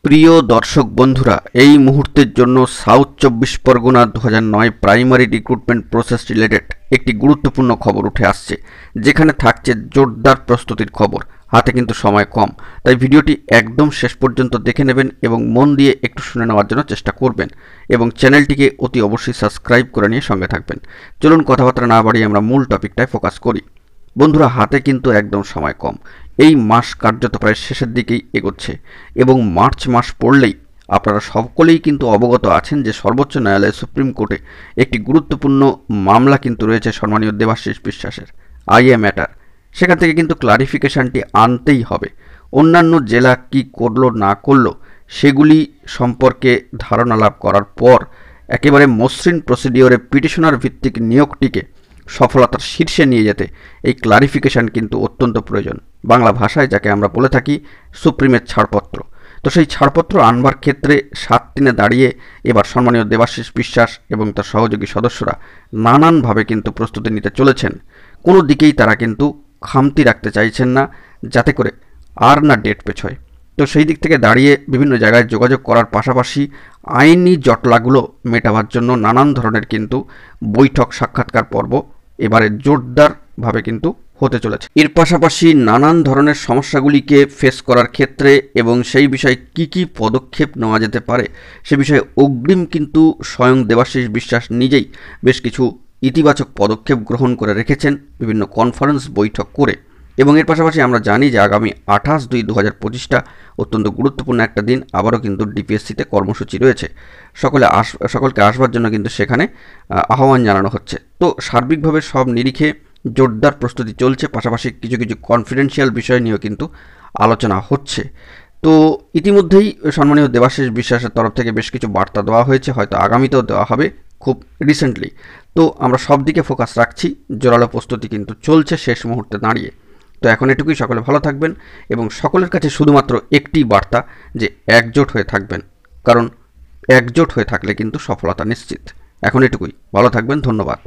প্রিয় দর্শক বন্ধুরা, এই মুহূর্তের জন্য south 24 Pargana 2009 primary recruitment process related একটি গুরুত্বপূর্ণ খবর উঠে আসছে, যেখানে থাকছে জোরদার প্রস্তুতির খবর। হাতে কিন্তু সময় কম, তাই ভিডিওটি একদম শেষ পর্যন্ত দেখে নেবেন এবং মন দিয়ে একটু শুনে নেওয়ার জন্য চেষ্টা করবেন এবং চ্যানেলটিকে অতি অবশ্যই সাবস্ক্রাইব করে নিয়ে সঙ্গে থাকবেন। চলুন কথাবার্তা না বাড়িয়ে আমরা মূল টপিকটায় ফোকাস করি। বন্ধুরা, হাতে কিন্তু একদম সময় কম। এই মাস কার্যত প্রায় শেষের দিকেই এগোচ্ছে এবং মার্চ মাস পড়লেই আপনারা সকলেই কিন্তু অবগত আছেন যে সর্বোচ্চ ন্যায়ালয় সুপ্রিম কোর্টে একটি গুরুত্বপূর্ণ মামলা কিন্তু রয়েছে সম্মানীয় দেবাশিস বিশ্বাসের, আইএ ম্যাটার। সেখান থেকে কিন্তু ক্লারিফিকেশনটি আনতেই হবে। অন্যান্য জেলা কি করলো না করলো সেগুলি সম্পর্কে ধারণা লাভ করার পর একেবারে মসৃণ প্রসিডিওরে পিটিশনার ভিত্তিক নিয়োগটিকে সফলতার শীর্ষে নিয়ে যেতে এই ক্লারিফিকেশন কিন্তু অত্যন্ত প্রয়োজন। বাংলা ভাষায় যাকে আমরা বলে থাকি সুপ্রিমের ছাড়পত্র। তো সেই ছাড়পত্র আনবার ক্ষেত্রে 7-3 দাঁড়িয়ে এবার সম্মানীয় দেবাশিস বিশ্বাস এবং তার সহযোগী সদস্যরা নানানভাবে কিন্তু প্রস্তুতি নিতে চলেছেন। কোনো দিকেই তারা কিন্তু খামতি রাখতে চাইছেন না, যাতে করে আর না ডেট পেছোয়। তো সেই দিক থেকে দাঁড়িয়ে বিভিন্ন জায়গায় যোগাযোগ করার পাশাপাশি আইনি জটলাগুলো মেটাবার জন্য নানান ধরনের কিন্তু বৈঠক সাক্ষাৎকার পর্ব এবারে জোরদারভাবে কিন্তু হতে চলেছে। এর পাশাপাশি নানান ধরনের সমস্যাগুলিকে ফেস করার ক্ষেত্রে এবং সেই বিষয়ে কি পদক্ষেপ নেওয়া যেতে পারে সে বিষয়ে অগ্রিম কিন্তু স্বয়ং দেবাশিস বিশ্বাস নিজেই বেশ কিছু ইতিবাচক পদক্ষেপ গ্রহণ করে রেখেছেন বিভিন্ন কনফারেন্স বৈঠক করে। এবং এর পাশাপাশি আমরা জানি যে আগামী 28/2/2025টা অত্যন্ত গুরুত্বপূর্ণ একটা দিন। আবারও কিন্তু ডিপিএসসিতে কর্মসূচি রয়েছে, সকলকে আসবার জন্য কিন্তু সেখানে আহ্বান জানানো হচ্ছে। তো সার্বিকভাবে সব নিরিখে জোরদার প্রস্তুতি চলছে, পাশাপাশি কিছু কনফিডেন্সিয়াল বিষয় নিয়েও কিন্তু আলোচনা হচ্ছে। তো ইতিমধ্যেই সম্মানীয় দেবাশিস বিশ্বাসের তরফ থেকে বেশ কিছু বার্তা দেওয়া হয়েছে, হয়তো আগামীতেও দেওয়া হবে খুব রিসেন্টলি। তো আমরা সব দিকে ফোকাস রাখছি, জোরালো প্রস্তুতি কিন্তু চলছে শেষ মুহূর্তে দাঁড়িয়ে। তো এখন এটুকুই, সকলে ভালো থাকবেন এবং সকলের কাছে শুধুমাত্র একটি বার্তা যে একজোট হয়ে থাকবেন, কারণ একজোট হয়ে থাকলে কিন্তু সফলতা নিশ্চিত। এখন এটুকুই, ভালো থাকবেন, ধন্যবাদ।